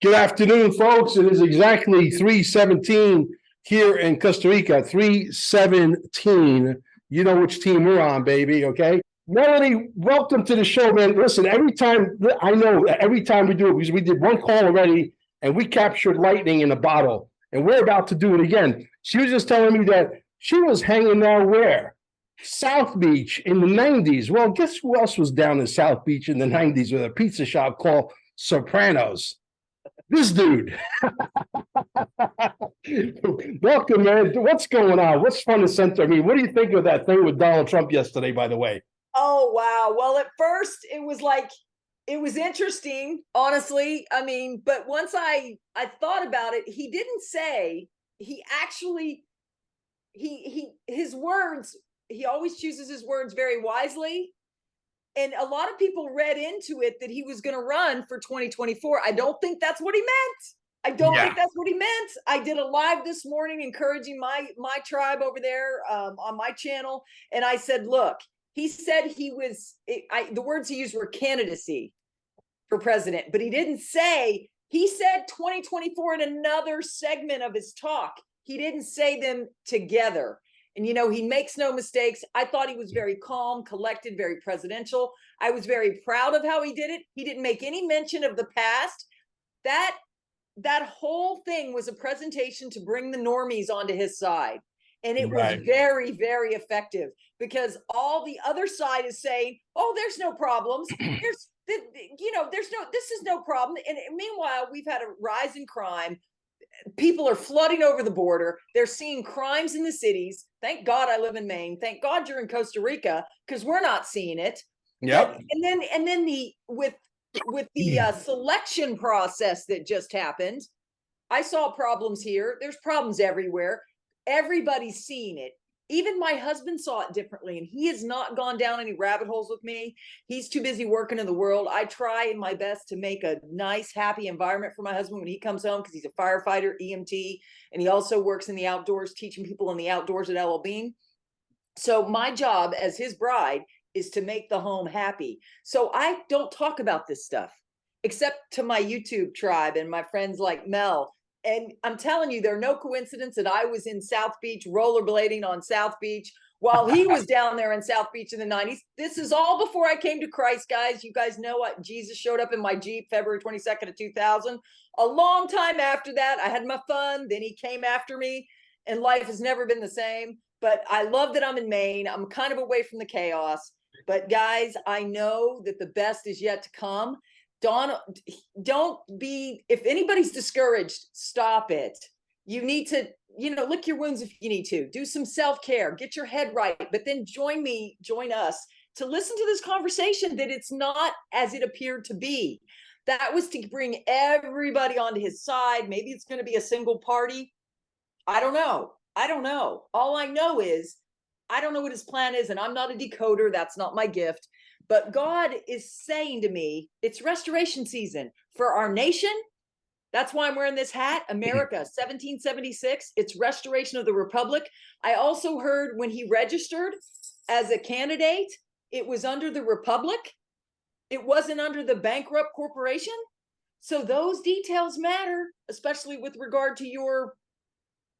Good afternoon, folks. It is exactly 3:17 here in Costa Rica. 3:17. You know which team we're on, baby. Okay. Melanie, welcome to the show, man. Listen, every time we do it, because we did one call already and we captured lightning in a bottle, and we're about to do it again. She was just telling me that she was hanging out where? South Beach in the 90s. Well, guess who else was down in South Beach in the 90s with a pizza shop called Sopranos? This dude. Welcome, man. What's going on? What's front and center? I mean, what do you think of that thing with Donald Trump yesterday, by the way? Oh, wow. Well, at first it was interesting, honestly. I mean, but once I thought about it, he didn't say, he actually, his words, he always chooses his words very wisely. And a lot of people read into it that he was going to run for 2024. I don't think that's what he meant. I don't think that's what he meant. I did a live this morning encouraging my tribe over there on my channel. And I said, look, he said the words he used were candidacy for president, but he didn't say, he said 2024 in another segment of his talk. He didn't say them together. And, you know, he makes no mistakes. I thought he was very calm, collected, very presidential. I was very proud of how he did it. He didn't make any mention of the past. That whole thing was a presentation to bring the normies onto his side. And it was very, very effective, because all the other side is saying, oh, there's no problems. This is no problem. And meanwhile, we've had a rise in crime. People are flooding over the border. They're seeing crimes in the cities. Thank God I live in Maine. Thank God you're in Costa Rica, because we're not seeing it. Yep. And then with the selection process that just happened, I saw problems here. There's problems everywhere. Everybody's seeing it. Even my husband saw it differently, and he has not gone down any rabbit holes with me. He's too busy working in the world. I try my best to make a nice, happy environment for my husband when he comes home, because he's a firefighter, EMT, and he also works in the outdoors, teaching people in the outdoors at LL Bean. So my job as his bride is to make the home happy. So I don't talk about this stuff, except to my YouTube tribe and my friends like Mel. And I'm telling you, there are no coincidence that I was in South Beach rollerblading on South Beach while he was down there in South Beach in the 90s. This is all before I came to Christ, guys. You guys know what? Jesus showed up in my Jeep February 22nd of 2000. A long time after that, I had my fun. Then he came after me, and life has never been the same. But I love that I'm in Maine. I'm kind of away from the chaos. But guys, I know that the best is yet to come. Don't be, if anybody's discouraged, stop it. You need to, lick your wounds if you need to. Do some self-care, get your head right, but then join us to listen to this conversation, that it's not as it appeared to be. That was to bring everybody onto his side. Maybe it's going to be a single party. I don't know. All I know is, I don't know what his plan is, and I'm not a decoder. That's not my gift. But God is saying to me, it's restoration season for our nation. That's why I'm wearing this hat. America, 1776. It's restoration of the republic. I also heard when he registered as a candidate, it was under the republic. It wasn't under the bankrupt corporation. So those details matter, especially with regard to your,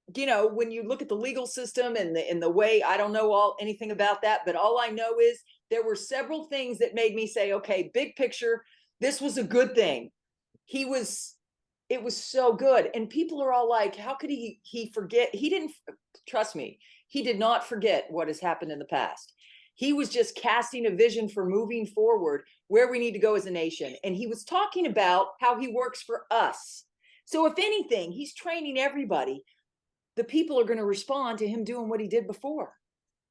when you look at the legal system and the way, I don't know anything about that, but all I know is there were several things that made me say, okay, big picture, this was a good thing. It was so good. And people are all like, how could he forget? He didn't, trust me, he did not forget what has happened in the past. He was just casting a vision for moving forward, where we need to go as a nation. And he was talking about how he works for us. So if anything, he's training everybody. The people are going to respond to him doing what he did before,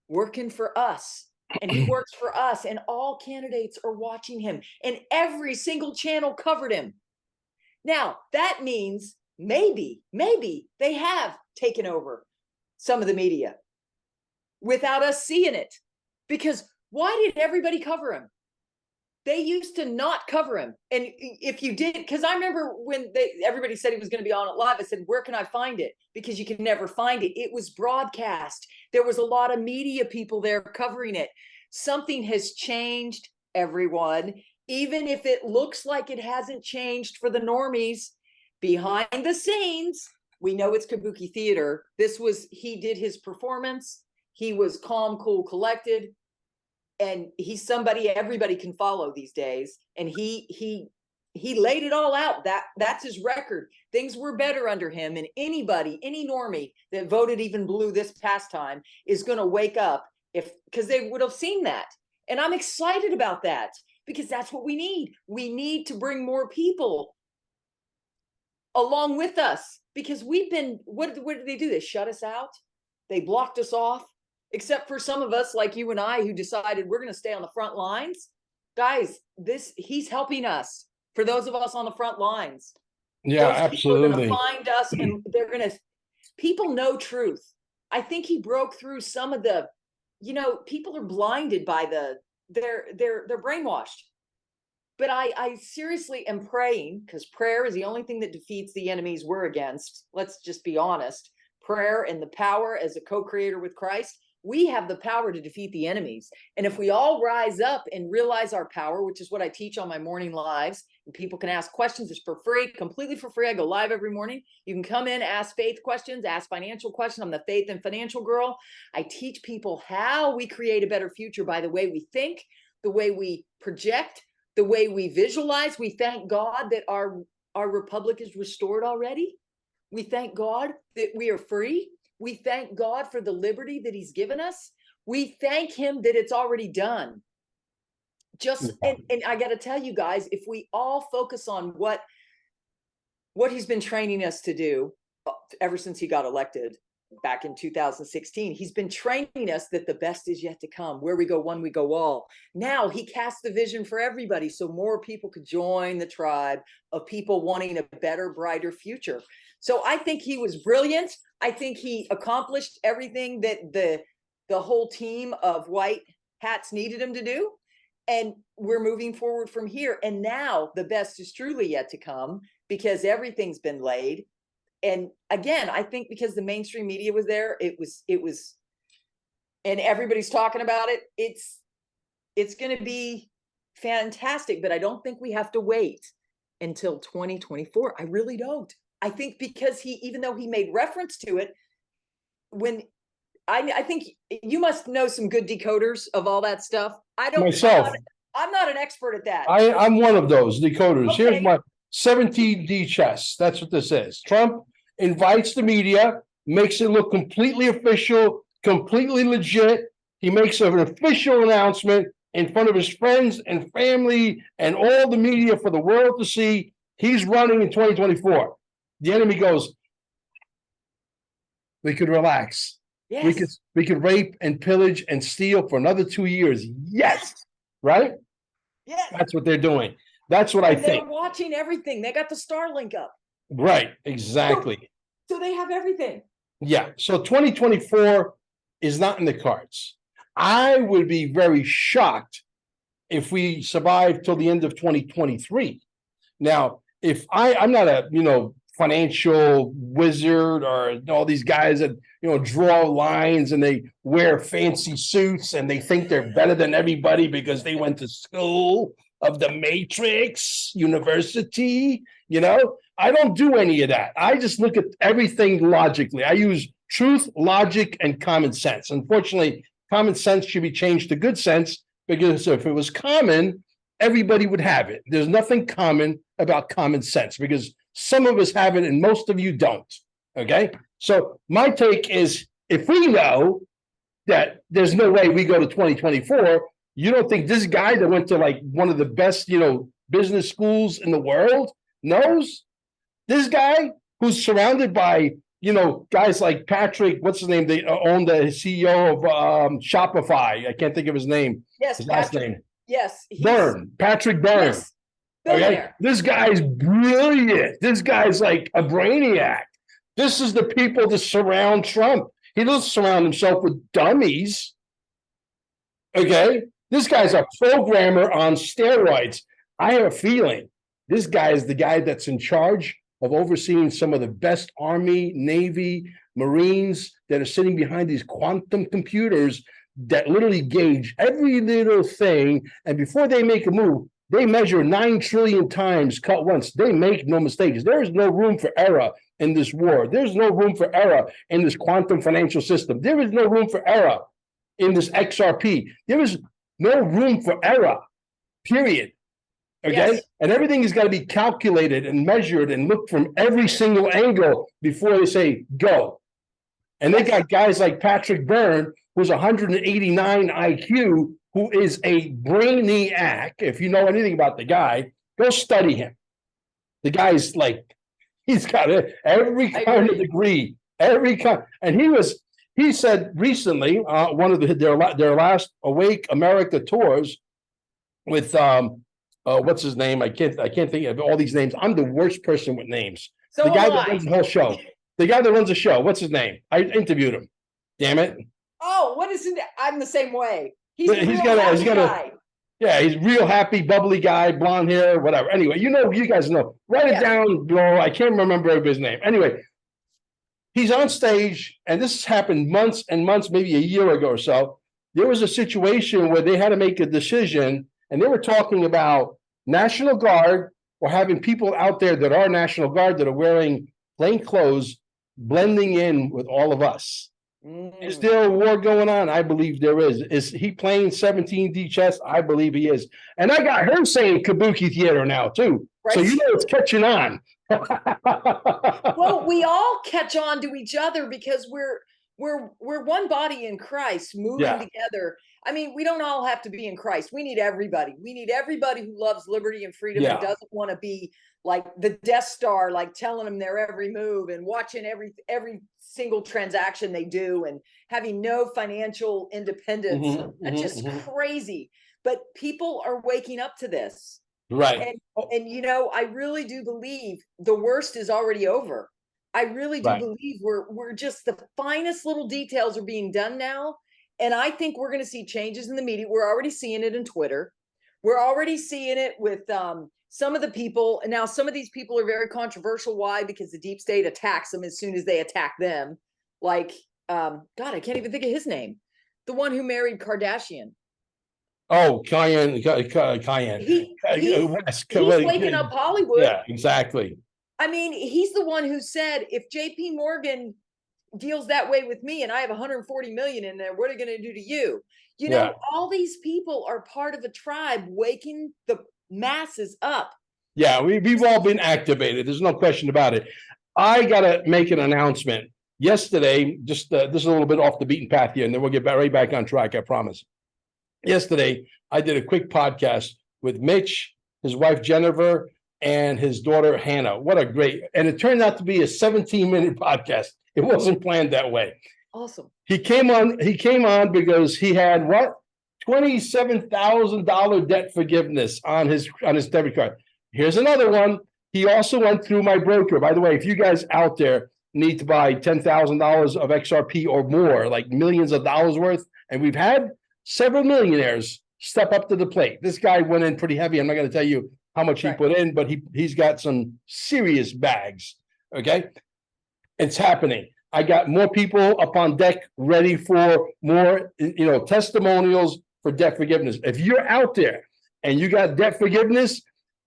working for us. And he works for us, and all candidates are watching him, and every single channel covered him. Now, that means maybe they have taken over some of the media without us seeing it. Because why did everybody cover him? They used to not cover him. And if you did, because I remember when everybody said he was going to be on it live, I said, where can I find it? Because you can never find it. It was broadcast. There was a lot of media people there covering it. Something has changed, everyone. Even if it looks like it hasn't changed for the normies, Behind the scenes, we know it's kabuki theater. He did his performance. He was calm, cool, collected. And he's somebody everybody can follow these days. And he laid it all out. That's his record. Things were better under him. And any normie that voted even blue this past time is going to wake up because they would have seen that. And I'm excited about that because that's what we need. We need to bring more people along with us because we've been, what did they do? They shut us out. They blocked us off. Except for some of us like you and I who decided we're going to stay on the front lines. Guys, he's helping us. For those of us on the front lines. Yeah, those absolutely. People are going to find us and they're going to, people know truth. I think he broke through some of the, people are blinded by they're brainwashed. But I seriously am praying because prayer is the only thing that defeats the enemies we're against. Let's just be honest. Prayer and the power as a co-creator with Christ. We have the power to defeat the enemies. And if we all rise up and realize our power, which is what I teach on my morning lives, and people can ask questions, it's for free, completely for free. I go live every morning. You can come in, ask faith questions, ask financial questions. I'm the faith and financial girl. I teach people how we create a better future by the way we think, the way we project, the way we visualize. We thank God that our republic is restored already. We thank God that we are free. We thank God for the liberty that he's given us. We thank him that it's already done. And I got to tell you guys, if we all focus on what he's been training us to do ever since he got elected back in 2016, he's been training us that the best is yet to come. Where we go one, we go all. Now he cast the vision for everybody so more people could join the tribe of people wanting a better, brighter future. So I think he was brilliant. I think he accomplished everything that the whole team of white hats needed him to do. And we're moving forward from here. And now the best is truly yet to come because everything's been laid. And again, I think because the mainstream media was there, it was, and everybody's talking about it. It's going to be fantastic, but I don't think we have to wait until 2024. I really don't. I think because even though he made reference to it, when I think you must know some good decoders of all that stuff. I don't myself. I'm not an expert at that. I'm one of those decoders. Okay. Here's my 17D chess. That's what this is. Trump invites the media, makes it look completely official, completely legit. He makes an official announcement in front of his friends and family and all the media for the world to see. He's running in 2024. The enemy goes, we could relax. Yes. We could rape and pillage and steal for another 2 years. Yes. Right? Yes. That's what they're doing. That's what I think. They're watching everything. They got the Starlink up. Right. Exactly. So they have everything. Yeah. So 2024 is not in the cards. I would be very shocked if we survive till the end of 2023. Now, if I'm not a, financial wizard or all these guys that, draw lines and they wear fancy suits and they think they're better than everybody because they went to school of the Matrix University. I don't do any of that. I just look at everything logically. I use truth, logic, and common sense. Unfortunately, common sense should be changed to good sense because if it was common, everybody would have it. There's nothing common about common sense because some of us have it and most of you don't. Okay. So my take is if we know that there's no way we go to 2024, you don't think this guy that went to like one of the best, business schools in the world knows? This guy who's surrounded by, guys like Patrick, what's his name? They own the CEO of Shopify. I can't think of his name. Yes. His last name. Yes. Patrick Byrne. Yes. Okay. This guy's brilliant. This guy's like a brainiac. This is the people that surround Trump. He doesn't surround himself with dummies. Okay. This guy's a programmer on steroids. I have a feeling this guy is the guy that's in charge of overseeing some of the best Army, Navy, Marines that are sitting behind these quantum computers that literally gauge every little thing. And before they make a move, They measure 9 trillion times, cut once. They make no mistakes. There is no room for error in this war. There's no room for error in this quantum financial system. There is no room for error in this XRP. There is no room for error, period. Okay. Yes. And everything has got to be calculated and measured and looked from every single angle before they say go. And they got guys like Patrick Byrne, who's 189 IQ, who is a brainiac. If you know anything about the guy, go study him. The guy's like, he's got every kind of degree, every kind. And he said recently, one of their last Awake America tours with what's his name? I can't think of all these names. I'm the worst person with names. So the guy that runs the whole show. The guy that runs the show. What's his name? I interviewed him. Damn it. Oh, what is it? I'm the same way. He's got yeah, he's real happy, bubbly guy, blonde hair, whatever. Anyway, you guys know. Write it down below. I can't remember everybody's name. Anyway, he's on stage, and this has happened months and months, maybe a year ago or so. There was a situation where they had to make a decision, and they were talking about National Guard or having people out there that are National Guard that are wearing plain clothes, blending in with all of us. Is there a war going on? I believe there is. Is he playing 17D chess? I believe he is. And I got her saying Kabuki theater now too. Right. So you know it's catching on. Well, we all catch on to each other because we're one body in Christ moving together. I mean, we don't all have to be in Christ. We need everybody. We need everybody who loves liberty and freedom and doesn't want to be like the Death Star, like telling them their every move and watching every single transaction they do and having no financial independence. That's just crazy. But people are waking up to this. Right. And you know, I really do believe the worst is already over. I really do believe we're just the finest little details are being done now. And I think we're going to see changes in the media. We're already seeing it in Twitter. We're already seeing it with some of the people. And now some of these people are very controversial. Why? Because the deep state attacks them as soon as they attack them. Like, God, I can't even think of his name. The one who married Kardashian. Oh, Cayenne. He's waking up Hollywood. Yeah, exactly. I mean, he's the one who said, if JP Morgan deals that way with me and I have 140 million in there, what are they going to do to you? You know, all these people are part of a tribe waking the masses up. Yeah, we've all been activated. There's no question about it. I got to make an announcement. Yesterday, just this is a little bit off the beaten path here, and then we'll get right back on track, I promise. Yesterday, I did a quick podcast with Mitch, his wife Jennifer, and his daughter Hannah. What a great, and it turned out to be a 17-minute podcast. It wasn't planned that way. Awesome. He came on because he had what? $27,000 debt forgiveness on his debit card. Here's another one. He also went through my broker. By the way, if you guys out there need to buy $10,000 of XRP or more, like millions of dollars worth, and we've had several millionaires step up to the plate. This guy went in pretty heavy. I'm not going to tell you how much he put in, but he's got some serious bags. Okay. It's happening. I got more people up on deck ready for more, testimonials for debt forgiveness. If you're out there and you got debt forgiveness,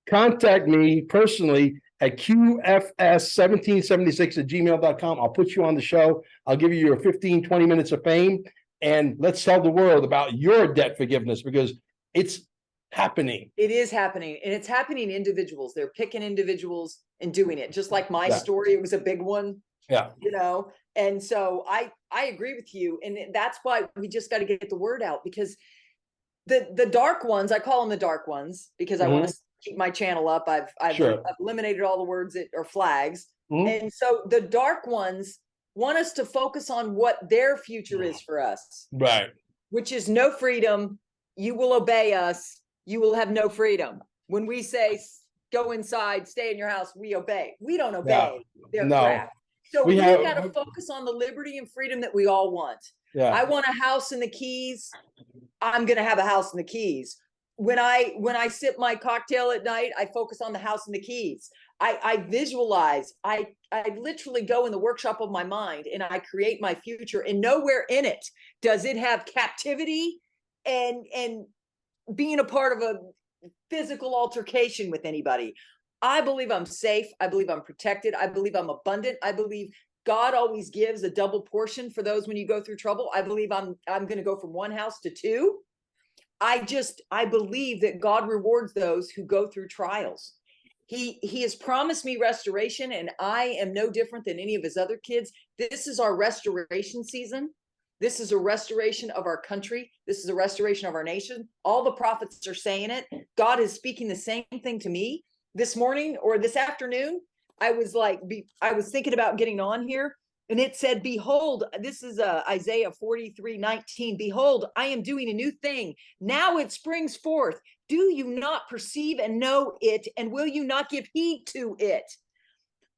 contact me personally at qfs1776@gmail.com. I'll put you on the show. I'll give you your 15, 20 minutes of fame, and let's tell the world about your debt forgiveness because it's happening. It is happening, and it's happening individuals. They're picking individuals and doing it. Just like my story, it was a big one. Yeah. And so I agree with you. And that's why we just got to get the word out, because the dark ones, I call them the dark ones because I want to keep my channel up. I've eliminated all the words that are flags. And so the dark ones want us to focus on what their future is for us. Right. Which is no freedom. You will obey us. You will have no freedom. When we say go inside, stay in your house, we obey. We don't obey their crap. So we got to focus on the liberty and freedom that we all want. Yeah. I want a house in the Keys. I'm going to have a house in the Keys. When I sip my cocktail at night, I focus on the house in the Keys. I visualize. I literally go in the workshop of my mind and I create my future. And nowhere in it does it have captivity and being a part of physical altercation with anybody. I believe I'm safe. I believe I'm protected. I believe I'm abundant. I believe God always gives a double portion for those when you go through trouble. I believe I'm going to go from one house to two. I believe that God rewards those who go through trials. He has promised me restoration, and I am no different than any of his other kids. This is our restoration season. This is a restoration of our country. This is a restoration of our nation. All the prophets are saying it. God is speaking the same thing to me this morning or this afternoon. I was thinking about getting on here, and it said, behold, this is Isaiah 43:19. Behold, I am doing a new thing. Now it springs forth. Do you not perceive and know it? And will you not give heed to it?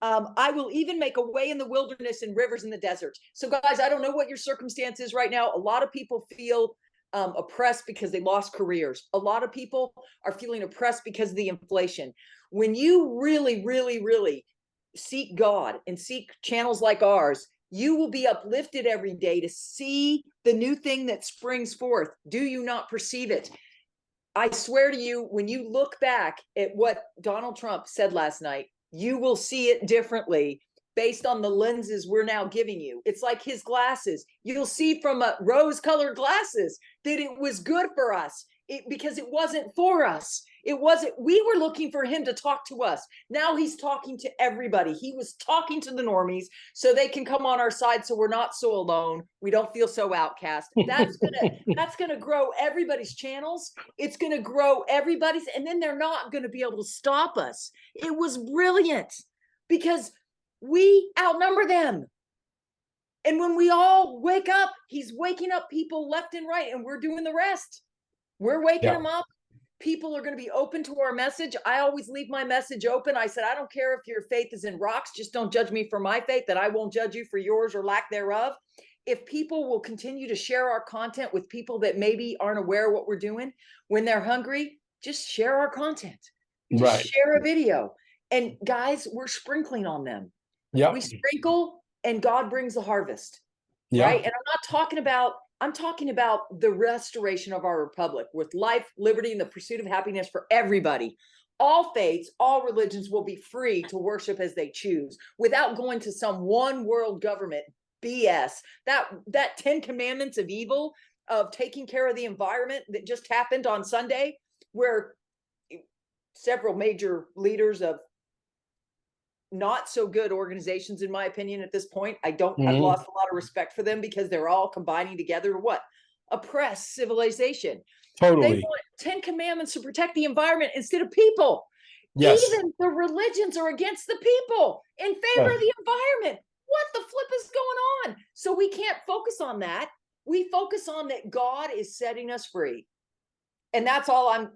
I will even make a way in the wilderness and rivers in the desert. So guys, I don't know what your circumstance is right now. A lot of people feel oppressed because they lost careers. A lot of people are feeling oppressed because of the inflation. When you really, really, really seek God and seek channels like ours, you will be uplifted every day to see the new thing that springs forth. Do you not perceive it? I swear to you, when you look back at what Donald Trump said last night, you will see it differently based on the lenses we're now giving you. It's like his glasses. You'll see from rose-colored glasses that it was good for us because it wasn't for us. It wasn't, we were looking for him to talk to us. Now he's talking to everybody. He was talking to the normies so they can come on our side so we're not so alone. We don't feel so outcast. That's gonna grow everybody's channels. It's gonna grow everybody's, and then they're not gonna be able to stop us. It was brilliant because we outnumber them. And when we all wake up, he's waking up people left and right, and we're doing the rest. We're waking them up. People are going to be open to our message. I always leave my message open. I said, I don't care if your faith is in rocks. Just don't judge me for my faith, that I won't judge you for yours or lack thereof. If people will continue to share our content with people that maybe aren't aware of what we're doing, when they're hungry, just share our content. Just share a video. And guys, we're sprinkling on them. We sprinkle and God brings the harvest. Right. And I'm talking about the restoration of our republic with life, liberty, and the pursuit of happiness for everybody. All faiths, all religions will be free to worship as they choose without going to some one world government BS. That 10 commandments of evil, of taking care of the environment, that just happened on Sunday, where several major leaders of not so good organizations, in my opinion, at this point, I've lost a lot of respect for them because they're all combining together to what? Oppress civilization. Totally. They want 10 commandments to protect the environment instead of people. Yes. Even the religions are against the people in favor of the environment. What the flip is going on? So we can't focus on that. We focus on that God is setting us free. And that's all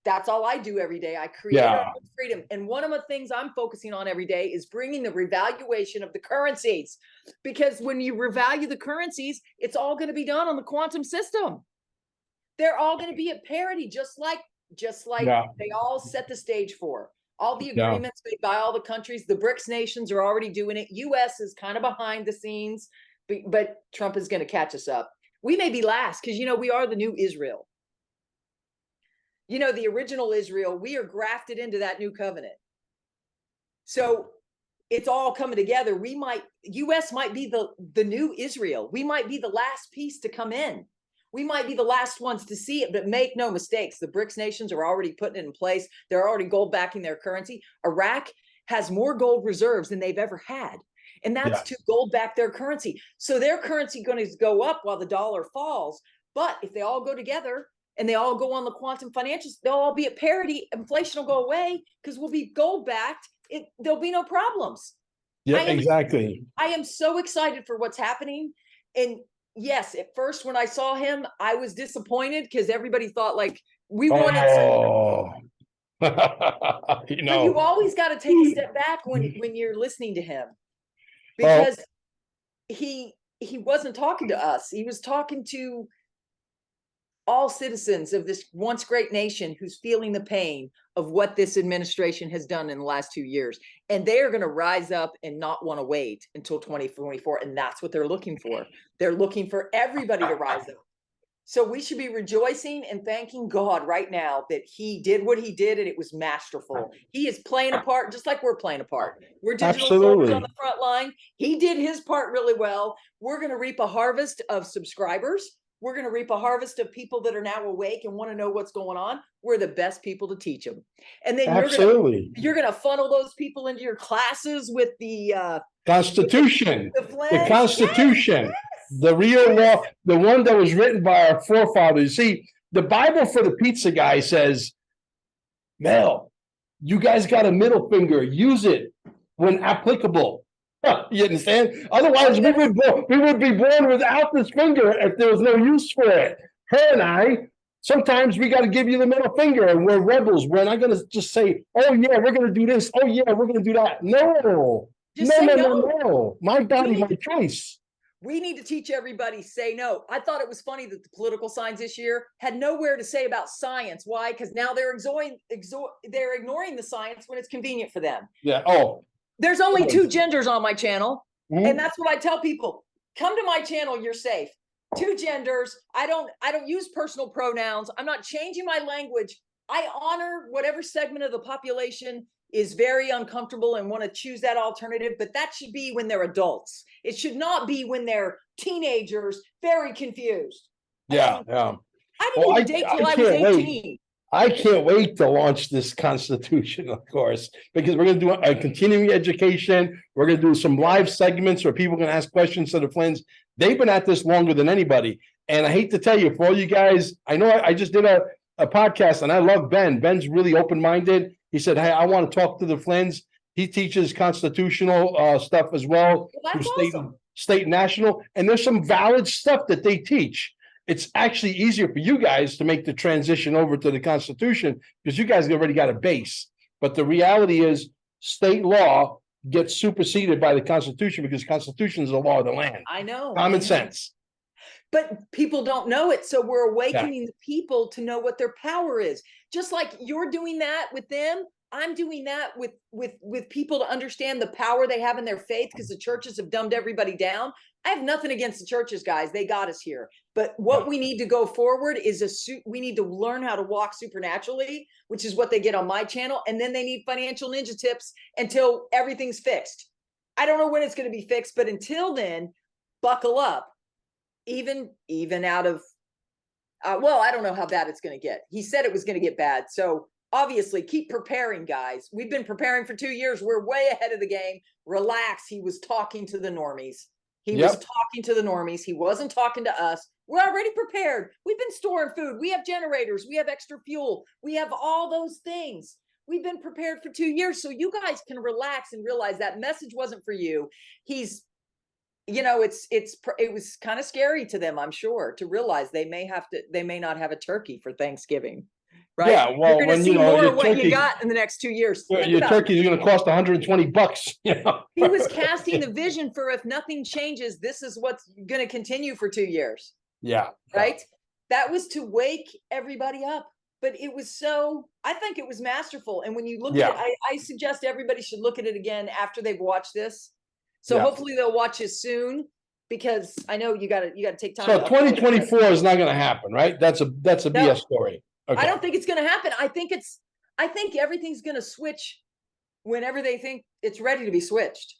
that's all I do every day. I create our own freedom. And one of the things I'm focusing on every day is bringing the revaluation of the currencies. Because when you revalue the currencies, it's all going to be done on the quantum system. They're all going to be at parity, just like they all set the stage for. All the agreements made by all the countries, the BRICS nations are already doing it. US is kind of behind the scenes, but Trump is going to catch us up. We may be last because, we are the new Israel. The original Israel, we are grafted into that new covenant. So it's all coming together. US might be the new Israel. We might be the last piece to come in. We might be the last ones to see it, but make no mistakes. The BRICS nations are already putting it in place. They're already gold backing their currency. Iraq has more gold reserves than they've ever had. And that's to gold back their currency. So their currency going to go up while the dollar falls. But if they all go together, and they all go on the quantum financials, they'll all be at parity. Inflation will go away because we'll be gold backed. There'll be no problems. Yeah, exactly. I am so excited for what's happening. And yes, at first when I saw him, I was disappointed because everybody thought we wanted but you always got to take a step back when you're listening to him, because he wasn't talking to us. He was talking to all citizens of this once great nation who's feeling the pain of what this administration has done in the last 2 years. And they are going to rise up and not want to wait until 2024. And that's what they're looking for. They're looking for everybody to rise up. So we should be rejoicing and thanking God right now that he did what he did and it was masterful. He is playing a part just like we're playing a part. We're digital soldiers on the front line. He did his part really well. We're going to reap a harvest of subscribers. We're going to reap a harvest of people that are now awake and want to know what's going on. We're the best people to teach them. And then you're going to funnel those people into your classes with the Constitution, the Constitution. Yes. The real law, the one that was written by our forefathers. See, the Bible for the pizza guy says, Mel, you guys got a middle finger. Use it when applicable. You understand? Otherwise, we would be born without this finger if there was no use for it. Her and I, sometimes we got to give you the middle finger, and we're rebels. We're not going to just say, "Oh yeah, we're going to do this. Oh yeah, we're going to do that." No, no. My body, my choice. We need to teach everybody say no. I thought it was funny that the political signs this year had nowhere to say about science. Why? Because now they're ignoring the science when it's convenient for them. Yeah. Oh, there's only 2 genders on my channel, and that's what I tell people. Come to my channel, you're safe. 2 genders. I don't use personal pronouns. I'm not changing my language. I honor whatever segment of the population is very uncomfortable and want to choose that alternative, but that should be when they're adults. It should not be when they're teenagers, very confused. Yeah. I didn't even date till I was 18. I can't wait to launch this Constitution, of course, because we're going to do a continuing education. We're going to do some live segments where people can ask questions to the Flynns. They've been at this longer than anybody. And I hate to tell you, for all you guys, I know I just did a podcast and I love Ben. Ben's really open-minded. He said, hey, I want to talk to the Flynns. He teaches constitutional stuff as well, That's awesome. State and national. And there's some valid stuff that they teach. It's actually easier for you guys to make the transition over to the Constitution because you guys already got a base. But the reality is state law gets superseded by the Constitution because the Constitution is the law of the land. I know. Common sense. But people don't know it. So we're awakening the people to know what their power is. Just like you're doing that with them, I'm doing that with people to understand the power they have in their faith because the churches have dumbed everybody down. I have nothing against the churches, guys. They got us here. But what we need to go forward is we need to learn how to walk supernaturally, which is what they get on my channel. And then they need financial ninja tips until everything's fixed. I don't know when it's going to be fixed, but until then, buckle up. Even out of, well, I don't know how bad it's going to get. He said it was going to get bad. So obviously keep preparing, guys. We've been preparing for 2 years. We're way ahead of the game. Relax. He was talking to the normies. He was talking to the normies. He wasn't talking to us. We're already prepared. We've been storing food. We have generators. We have extra fuel. We have all those things. We've been prepared for 2 years. So you guys can relax and realize that message wasn't for you. You know, it was kind of scary to them, I'm sure, to realize they may not have a turkey for Thanksgiving, right? Yeah, well, you're going to see more of what you got in the next 2 years. Your turkey is going to cost $120. You know? He was casting the vision for if nothing changes, this is what's going to continue for 2 years. Yeah. Right. That was to wake everybody up. But it was I think it was masterful. And when you look at it, I suggest everybody should look at it again after they've watched this. So hopefully they'll watch it soon because I know you got to take time. So 2024 is not going to happen, right? That's a BS story. Okay. I don't think it's going to happen. I think everything's going to switch whenever they think it's ready to be switched.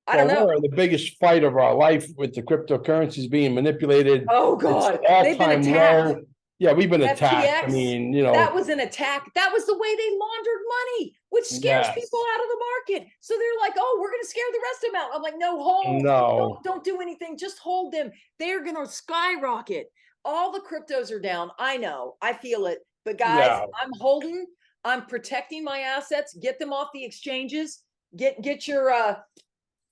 I don't know. We're in the biggest fight of our life with the cryptocurrencies being manipulated. Oh God, they've been attacked. Low. Yeah, we've been FTX, attacked. I mean, you know, that was an attack. That was the way they laundered money, which scares people out of the market. So they're like, "Oh, we're going to scare the rest of them out." I'm like, "No, hold. No, don't do anything. Just hold them. They're going to skyrocket. All the cryptos are down. I know. I feel it. But guys, I'm holding. I'm protecting my assets. Get them off the exchanges. Get your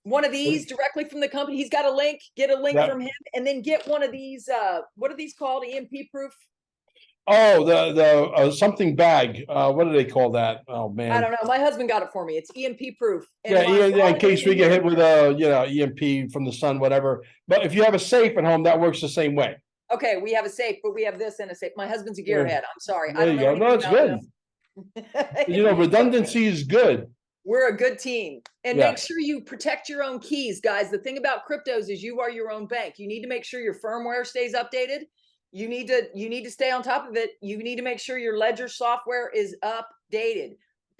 one of these directly from the company. He's got a link. Get a link from him, and then get one of these. What are these called? EMP proof. Oh, the something bag. What do they call that? Oh man, I don't know. My husband got it for me. It's EMP proof. And in case we get hit with a EMP from the sun, whatever. But if you have a safe at home, that works the same way. Okay, we have a safe, but we have this and a safe. My husband's a gearhead. I'm sorry. There you go. No, it's good. Redundancy is good. We're a good team. And make sure you protect your own keys, guys. The thing about cryptos is you are your own bank. You need to make sure your firmware stays updated. You need to stay on top of it. You need to make sure your ledger software is updated.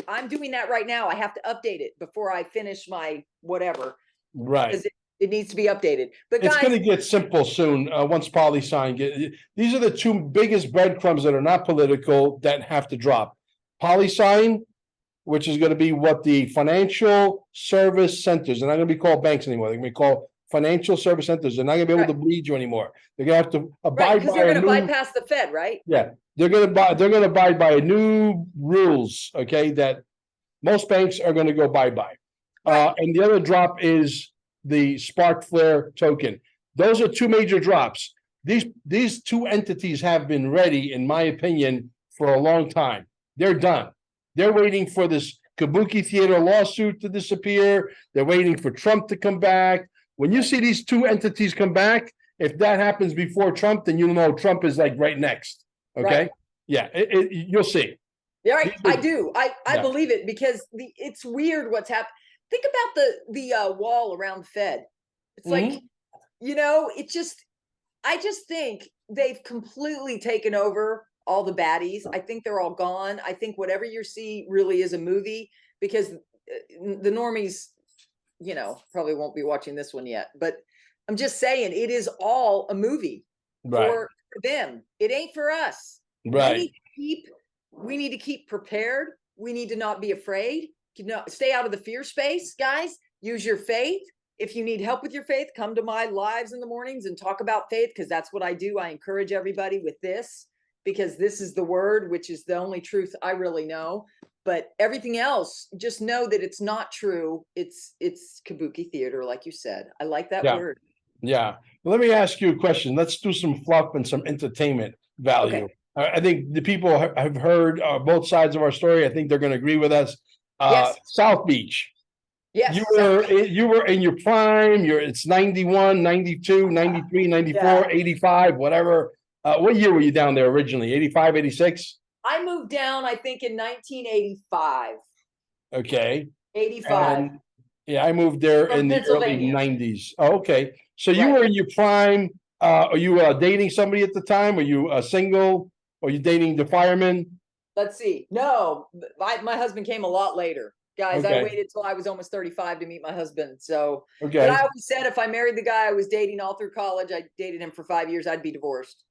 I'm doing that right now. I have to update it before I finish my whatever. Right. Because it needs to be updated. But It's guys, going to get simple soon. Once PoliSign these are the two biggest breadcrumbs that are not political that have to drop. PoliSign, which is going to be what the financial service centers, they're not going to be called banks anymore. They're going to be called financial service centers. They're not going to be able to bleed you anymore. They're going to have to abide because by they're a going to new, bypass the Fed, right? yeah, they're going to abide by new rules. Okay, that most banks are going to go bye-bye. Right. And the other drop is the Spark Flare token. Those are two major drops. These two entities have been ready, in my opinion, for a long time. They're done. They're waiting for this Kabuki Theater lawsuit to disappear. They're waiting for Trump to come back. When you see these two entities come back, if that happens before Trump, then you know Trump is like right next. Okay? Right. Yeah, you'll see. Yeah, right. I do. I Yeah. believe it because it's weird what's happened. Think about the wall around Fed. It's like, I just think they've completely taken over all the baddies. I think they're all gone. I think whatever you see really is a movie because the normies, probably won't be watching this one yet. But I'm just saying it is all a movie for them. It ain't for us. Right. We need to keep prepared. We need to not be afraid. Stay out of the fear space, guys. Use your faith. If you need help with your faith, come to my lives in the mornings and talk about faith because that's what I do. I encourage everybody with this because this is the word, which is the only truth I really know. But everything else, just know that it's not true. It's Kabuki theater, like you said. I like that word. Yeah. Let me ask you a question. Let's do some fluff and some entertainment value. Okay. I think the people have heard both sides of our story. I think they're going to agree with us. Yes. South Beach. Yes. You were in your prime. It's 91, 92, 93, 94, 85, whatever. What year were you down there originally? 85, 86? I moved down, I think, in 1985. Okay. 85. And, yeah, I moved there From in the early Pennsylvania. 90s. Oh, okay. So you were in your prime. Are you dating somebody at the time? Were you single? Are you dating the fireman? Let's see. No, my husband came a lot later. Guys, I waited till I was almost 35 to meet my husband. So, but I always said if I married the guy I was dating all through college, I dated him for 5 years, I'd be divorced.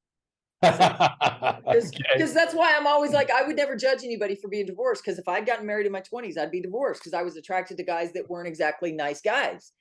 Because that's why I'm always like, I would never judge anybody for being divorced. Because if I'd gotten married in my 20s, I'd be divorced because I was attracted to guys that weren't exactly nice guys.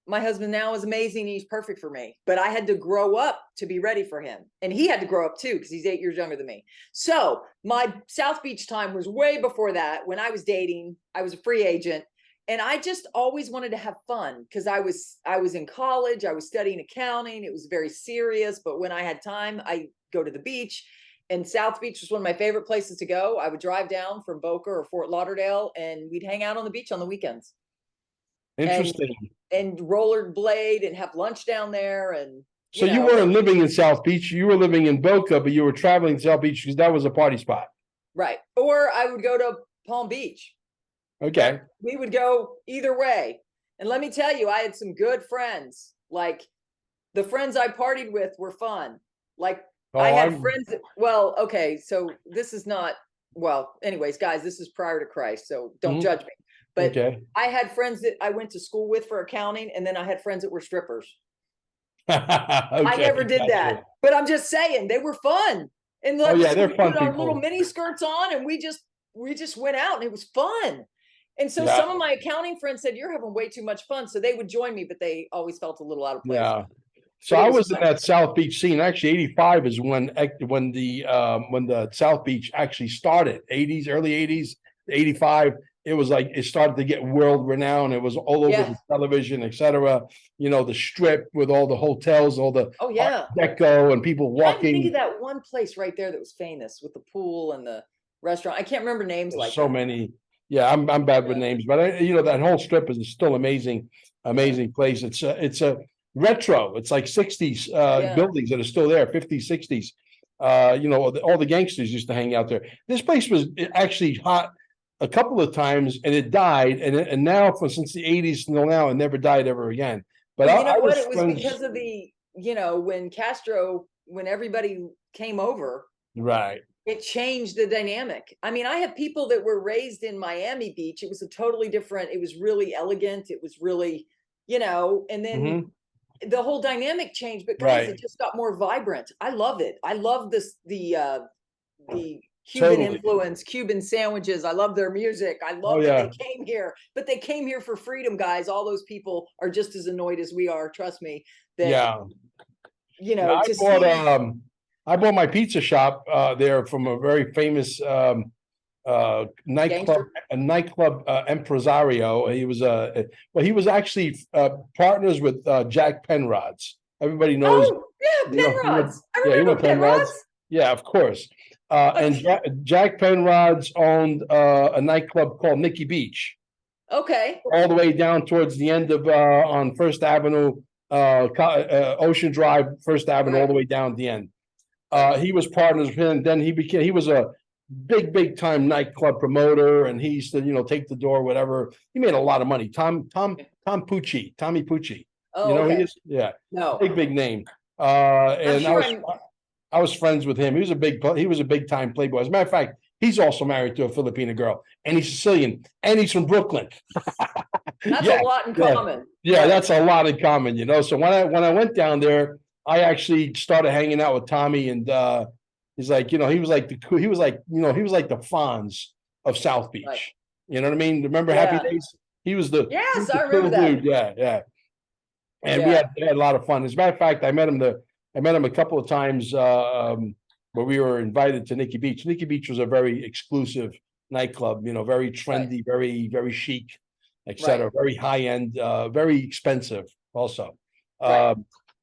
My husband now is amazing. He's perfect for me, but I had to grow up to be ready for him. And he had to grow up too, because he's 8 years younger than me. So my South Beach time was way before that. When I was dating, I was a free agent and I just always wanted to have fun because I was in college. I was studying accounting. It was very serious, but when I had time, I go to the beach, and South Beach was one of my favorite places to go. I would drive down from Boca or Fort Lauderdale and we'd hang out on the beach on the weekends. Interesting. And rollerblade and have lunch down there. And so you weren't living in South Beach. You were living in Boca, but you were traveling to South Beach because that was a party spot. Right. Or I would go to Palm Beach. Okay. We would go either way. And let me tell you, I had some good friends. Like the friends I partied with were fun. Like I had friends that, well, okay, so this is not, well, anyways, guys, this is prior to Christ, so don't judge me. But I had friends that I went to school with for accounting, and then I had friends that were strippers. I never did that, but I'm just saying they were fun. And they're fun. Put our little mini skirts on, and we just went out, and it was fun. And so some of my accounting friends said, "You're having way too much fun," so they would join me, but they always felt a little out of place. Yeah. So I was in that South Beach scene. Actually, 85 is when the South Beach actually started. 80s, early 80s, 85. It was like it started to get world renowned. It was all over the television, etc. You know, the strip with all the hotels, all the Art Deco and people walking. I think of that one place right there that was famous with the pool and the restaurant. I can't remember names. There's like so many. Yeah, I'm bad with names, but that whole strip is still amazing place. It's a retro. It's like 60s buildings that are still there, 50s, 60s. All the gangsters used to hang out there. This place was actually hot a couple of times and it died. And now since the 80s until now, it never died ever again. But it was because of the, when Castro everybody came over, Right. it changed the dynamic. I mean, I have people that were raised in Miami Beach. It was a totally different, it was really elegant. It was really, and then the whole dynamic changed, but guys, Right. it just got more vibrant. I love it. I love the Cuban Totally. influence, Cuban sandwiches. I love their music. I love that they came here, but they came here for freedom, guys. All those people are just as annoyed as we are. Trust me. That, Yeah, to see. I bought my pizza shop there from a very famous nightclub impresario. He was he was actually partners with Jack Penrod's. Everybody knows. Oh, yeah, Penrod's. I Yeah, you know remember Penrod's. Yeah, of course. And Jack Penrod's owned a nightclub called Nikki Beach. Okay. All the way down towards the end of on First Avenue, Ocean Drive, First Avenue, all the way down at the end. He was partners with him. Then he was a big time nightclub promoter, and he used to, take the door, whatever. He made a lot of money. Tommy Pucci. Oh, He okay. is, yeah. No. Big name. I'm And sure I was friends with him. He was a big time playboy. As a matter of fact, he's also married to a Filipina girl, and he's Sicilian, and he's from Brooklyn. That's a lot in common. Yeah, that's a lot in common, So when I went down there, I actually started hanging out with Tommy, and he's like, he was like the Fonz of South Beach. Right. You know what I mean? Remember Happy Days? He was the I remember that. Dude. Yeah. And we had a lot of fun. As a matter of fact, I met him a couple of times where we were invited to Nikki Beach. Nikki Beach was a very exclusive nightclub, very trendy, very, very chic, etc. Very high end, very expensive also.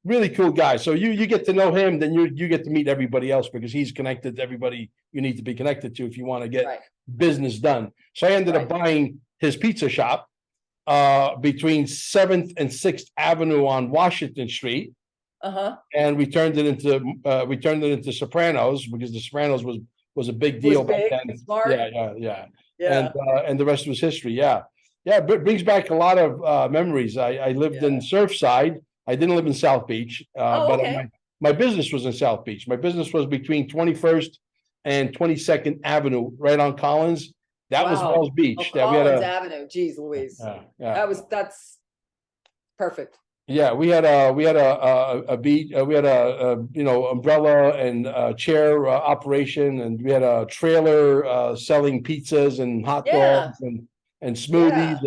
Really cool guy. So you get to know him, then you get to meet everybody else, because he's connected to everybody you need to be connected to if you want to get business done. So I ended up buying his pizza shop between 7th and 6th Avenue on Washington Street. And we turned it into Sopranos, because the Sopranos was a big deal back then. Smart. Yeah. And the rest was history. Yeah. It brings back a lot of memories. I lived in Surfside. I didn't live in South Beach, but my business was in South Beach. My business was between 21st and 22nd Avenue, right on Collins. That was Wells Beach. Collins Avenue. Jeez Louise. That's perfect. Yeah, we had a beach. We had a umbrella and chair operation, and we had a trailer selling pizzas and hot dogs and smoothies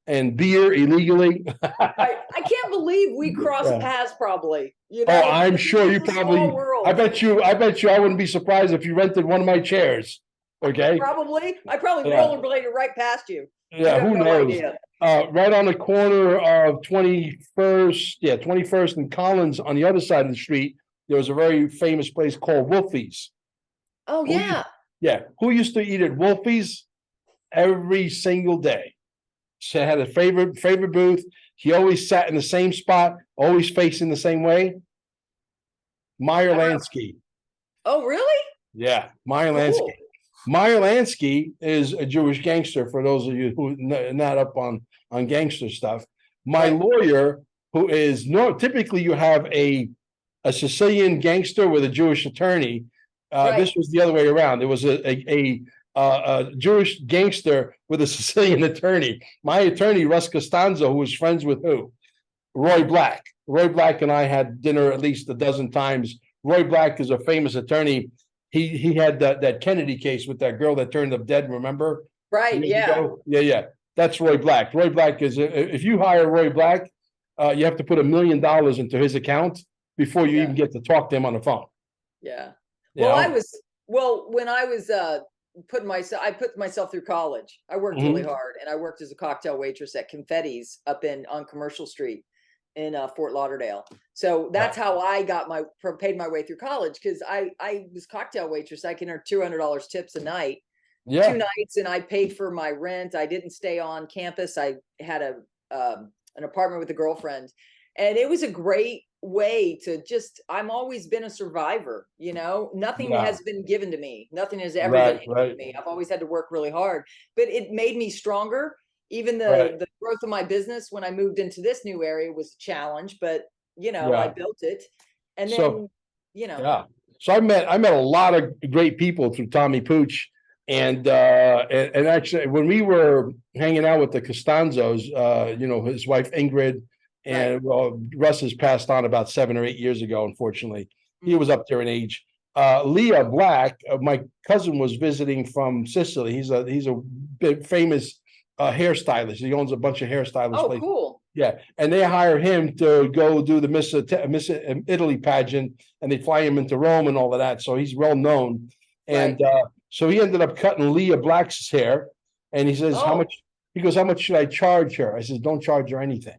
and beer illegally. I can't believe we crossed paths. Probably, I'm sure you probably. I bet you. I wouldn't be surprised if you rented one of my chairs. Okay. Probably. I probably rollerbladed right past you. Yeah. Who knows? Right on the corner of 21st and Collins, on the other side of the street, there was a very famous place called Wolfie's. Oh yeah. Who used to eat at Wolfie's every single day? She had a favorite booth. He always sat in the same spot, always facing the same way. Meyer Lansky. Oh, really? Yeah, Meyer Lansky. Meyer Lansky is a Jewish gangster, for those of you who are not up on gangster stuff. My lawyer, who is typically you have a Sicilian gangster with a Jewish attorney. This was the other way around. There was a Jewish gangster with a Sicilian attorney. My attorney, Russ Costanzo, who was friends with who? Roy Black. Roy Black and I had dinner at least a dozen times. Roy Black is a famous attorney. He had that Kennedy case with that girl that turned up dead, remember? Right, yeah. Yeah. That's Roy Black. Roy Black is, if you hire Roy Black, you have to put $1 million into his account before you even get to talk to him on the phone. Yeah. Well, when I was I put myself through college. I worked really hard, and I worked as a cocktail waitress at Confetti's up on Commercial Street in Fort Lauderdale. So that's how I paid my way through college, because I was cocktail waitress. I can earn $200 tips a night, 2 nights, and I paid for my rent. I didn't stay on campus. I had an apartment with a girlfriend, and it was a great way to I'm always been a survivor. Nothing has been given to me. Nothing has ever been given to me. I've always had to work really hard, but it made me stronger. Even the growth of my business when I moved into this new area was a challenge, but I built it. And then you know. Yeah. So I met a lot of great people through Tommy Pooch. And actually when we were hanging out with the Costanzos, his wife Ingrid, and well, Russ has passed on about 7 or 8 years ago, unfortunately. He was up there in age. Leah Black, my cousin, was visiting from Sicily. He's a big famous hairstylist. He owns a bunch of hairstylist Oh, places. cool. Yeah, and they hire him to go do the Miss Italy pageant, and they fly him into Rome and all of that. So he's well known. And so he ended up cutting Leah Black's hair, and he says, "How much?" He goes, "How much should I charge her?" I says, "Don't charge her anything."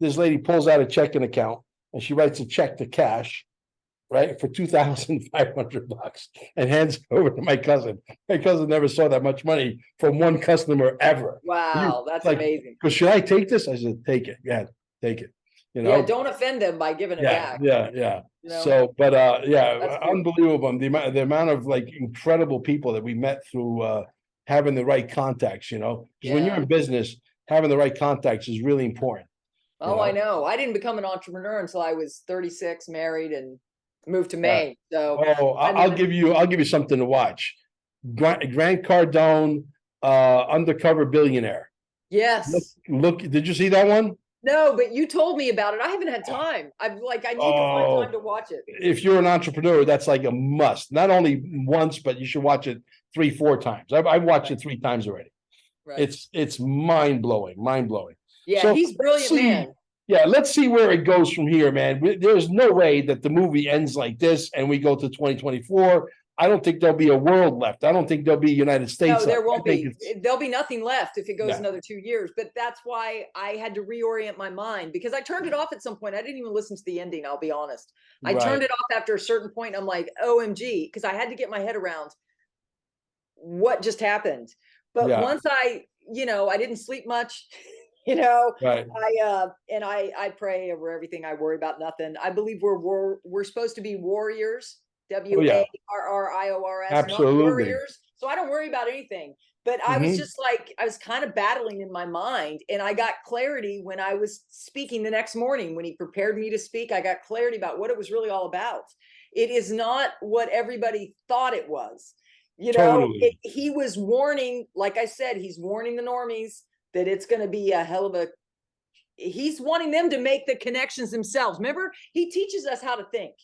This lady pulls out a checking account and she writes a check to cash, right, for $2,500 and hands it over to my cousin. My cousin never saw that much money from one customer ever. Wow, that's Like, amazing. "Because should I take this?" I said, "Take it. Yeah, take it." Yeah, don't offend them by giving it back. Yeah. You know? So, but That's cool. unbelievable. The amount of like incredible people that we met through having the right contacts, because when you're in business, having the right contacts is really important. Oh, I know. I didn't become an entrepreneur until I was 36, married, and moved to Maine. So I'll give you something to watch. Grant Cardone, Undercover Billionaire. yes. Look, did you see that one? No, but you told me about it. I haven't had time. I need to find time to watch it. If you're an entrepreneur, that's like a must. Not only once, but you should watch it 3, 4 times. I've watched it 3 times already. Right. It's mind blowing. Yeah, So he's brilliant, man. Yeah, let's see where it goes from here, man. There's no way that the movie ends like this and we go to 2024. I don't think there'll be a world left. I don't think there'll be United States. No, there left. won't be. There'll be nothing left if it goes Yeah. another 2 years. But that's why I had to reorient my mind, because I turned it off at some point. I didn't even listen to the ending, I'll be honest. I turned it off after a certain point. I'm like, OMG, because I had to get my head around what just happened. But once I didn't sleep much. Right. I pray over everything. I worry about nothing. I believe we're supposed to be warriors. WARRIORS, Absolutely. not warriors. So I don't worry about anything. But I was just like, I was kind of battling in my mind, and I got clarity when I was speaking the next morning. When he prepared me to speak, I got clarity about what it was really all about. It is not what everybody thought it was. Totally. He was warning, like I said, he's warning the normies that it's going to be a hell of a, he's wanting them to make the connections themselves. Remember, he teaches us how to think.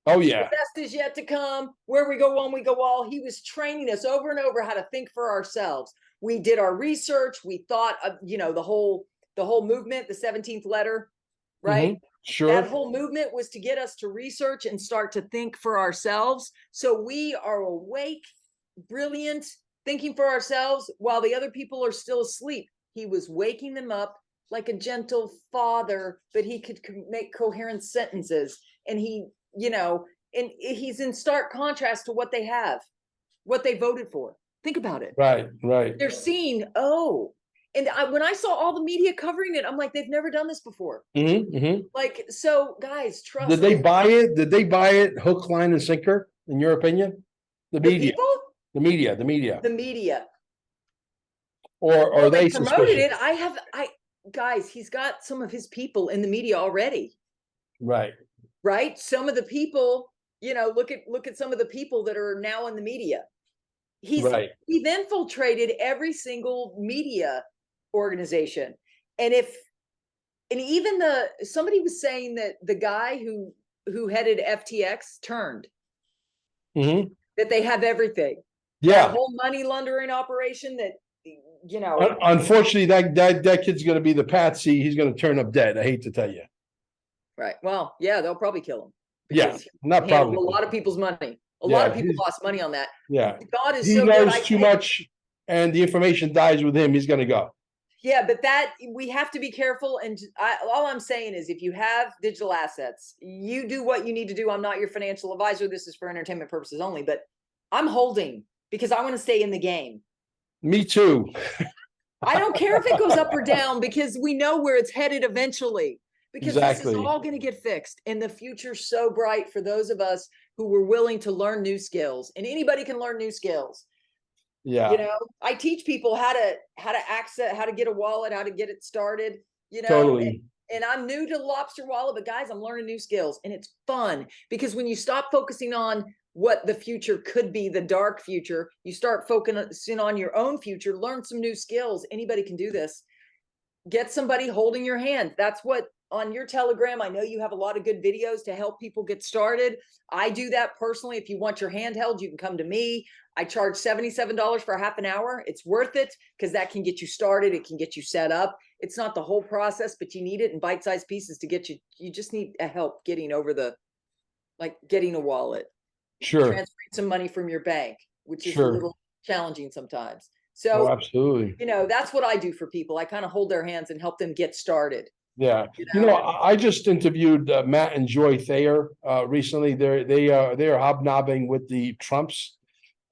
Oh, yeah. The best is yet to come. Where we go one, we go all. He was training us over and over how to think for ourselves. We did our research. We thought of, the whole movement, the 17th letter, right? Sure. That whole movement was to get us to research and start to think for ourselves. So we are awake, brilliant, thinking for ourselves while the other people are still asleep. He was waking them up like a gentle father, but he could make coherent sentences. And and he's in stark contrast to what they have, what they voted for. Think about it. Right. They're seeing, and when I saw all the media covering it, I'm like, they've never done this before. Like, so guys, trust. Did they buy it? Did they buy it hook, line, and sinker, in your opinion? The media. The media. Or they promoted it. Guys, he's got some of his people in the media already. Right. Some of the people, look at some of the people that are now in the media. We've infiltrated every single media organization. And even somebody was saying that the guy who headed FTX turned, that they have everything. Yeah. That whole money laundering operation that, unfortunately, that kid's going to be the patsy. He's going to turn up dead. I hate to tell you. Right. Well, yeah, they'll probably kill him. Yeah, not probably. A lot of people's money. A lot of people lost money on that. Yeah. God is he so knows good. too much, and the information dies with him. He's going to go. Yeah, but we have to be careful. And all I'm saying is, if you have digital assets, you do what you need to do. I'm not your financial advisor. This is for entertainment purposes only, but I'm holding because I want to stay in the game. Me too. I don't care if it goes up or down, because we know where it's headed eventually. Because this is all going to get fixed, and the future's so bright for those of us who were willing to learn new skills. And anybody can learn new skills. Yeah. I teach people how to access, how to get a wallet, how to get it started. Totally. and I'm new to the lobster wallet, but guys, I'm learning new skills, and it's fun because when you stop focusing on what the future could be, the dark future, you start focusing on your own future, learn some new skills. Anybody can do this. Get somebody holding your hand. That's what on your Telegram, I know you have a lot of good videos to help people get started. I do that personally. If you want your hand held, you can come to me. I charge $77 for half an hour. It's worth it because that can get you started. It can get you set up. It's not the whole process, but you need it in bite-sized pieces to get you. You just need help getting over getting a wallet. Sure. Transferring some money from your bank, which is a Sure. little challenging sometimes. Oh, So, absolutely. that's what I do for people. I kind of hold their hands and help them get started. Yeah. I just interviewed Matt and Joy Thayer recently. They're hobnobbing with the Trumps.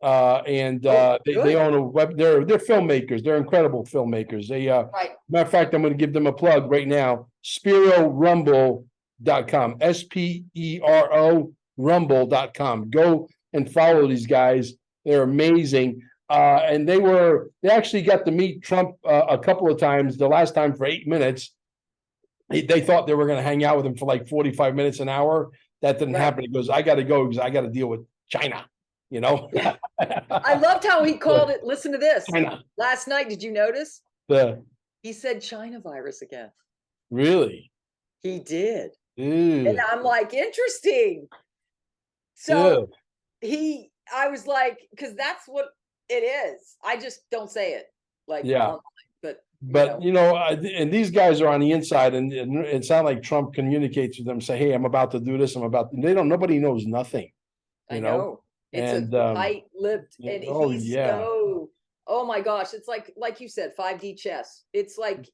They own a web, they're filmmakers, they're incredible filmmakers. Right. Matter of fact, I'm going to give them a plug right now. SperoRumble.com, SPERO Rumble.com. Go and follow these guys. They're amazing. And they actually got to meet Trump a couple of times, the last time for 8 minutes. They thought they were going to hang out with him for like 45 minutes, an hour. That didn't happen. He goes, I got to go because I got to deal with China. I loved how he called it. Listen to this. China. Last night, did you notice? He said China virus again. Really? He did. Ew. And I'm like, interesting. So I was like, because that's what it is. I just don't say it. Online, but and these guys are on the inside, and it's not like Trump communicates with them, say, hey, I'm about to do this. Nobody knows nothing. I know. It's a tight-lipped, and he's so, oh my gosh, it's like you said, 5D chess. It's like,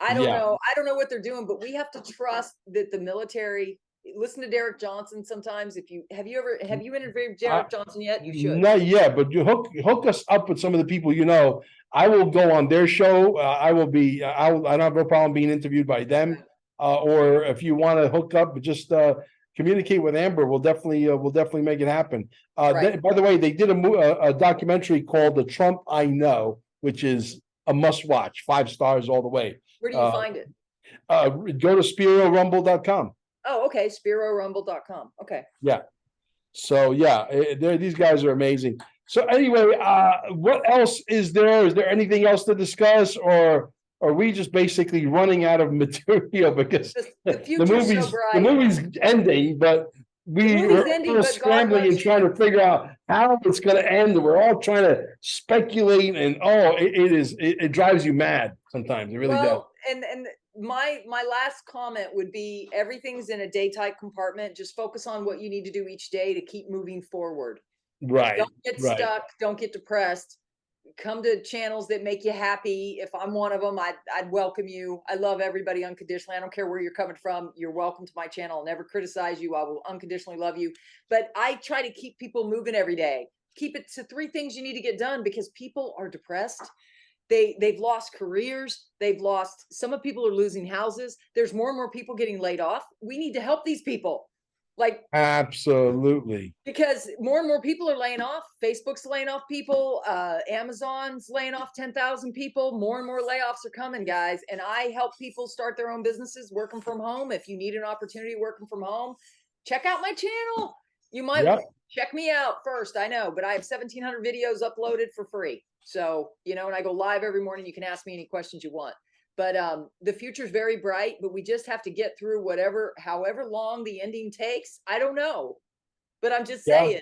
I don't know. I don't know what they're doing, but we have to trust that the military. Listen to Derek Johnson sometimes. Have you interviewed Derek Johnson yet? You should. Not yet, but you hook us up with some of the people I will go on their show. I don't have no problem being interviewed by them. Or if you want to hook up, just communicate with Amber. We'll definitely make it happen. By the way, they did a documentary called "The Trump I Know," which is a must watch. 5 stars all the way. Where do you find it? Go to SperoRumble.com. Oh, okay. SperoRumble.com. Okay. Yeah. So these guys are amazing. So anyway, what else is there? Is there anything else to discuss, or are we just basically running out of material because the movie's ending, but we're scrambling and trying to figure out how it's going to end. We're all trying to speculate, and it drives you mad sometimes. It really does. And my last comment would be, everything's in a day-type compartment. Just focus on what you need to do each day to keep moving forward. Right. Don't get stuck. Don't get depressed. Come to channels that make you happy. If I'm one of them, I'd welcome you. I love everybody unconditionally. I don't care where you're coming from. You're welcome to my channel. I'll never criticize you. I will unconditionally love you. But I try to keep people moving every day. Keep it to 3 things you need to get done, because people are depressed. They've lost careers. Some of people are losing houses. There's more and more people getting laid off. We need to help these people. Absolutely. Because more and more people are laying off. Facebook's laying off people. Amazon's laying off 10,000 people. More and more layoffs are coming, guys. And I help people start their own businesses working from home. If you need an opportunity working from home, check out my channel. You might check me out first. I know, but I have 1,700 videos uploaded for free. So, and I go live every morning. You can ask me any questions you want. But the future is very bright, but we just have to get through however long the ending takes. I don't know, but I'm just saying,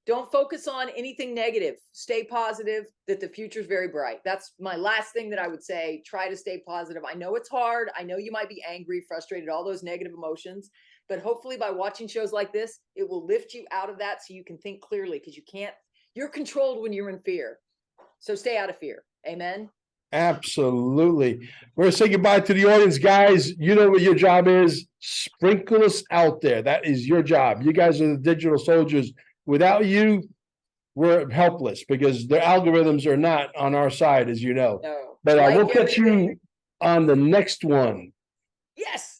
don't focus on anything negative. Stay positive that the future is very bright. That's my last thing that I would say. Try to stay positive. I know it's hard. I know you might be angry, frustrated, all those negative emotions, but hopefully by watching shows like this, it will lift you out of that so you can think clearly, because you're controlled when you're in fear. So stay out of fear. Amen. Absolutely. We're going to say goodbye to the audience, guys. You know what your job is. Sprinkle us out there. That is your job. You guys are the digital soldiers. Without you, we're helpless, because the algorithms are not on our side, as you know. No. But we'll catch you on the next one. Yes.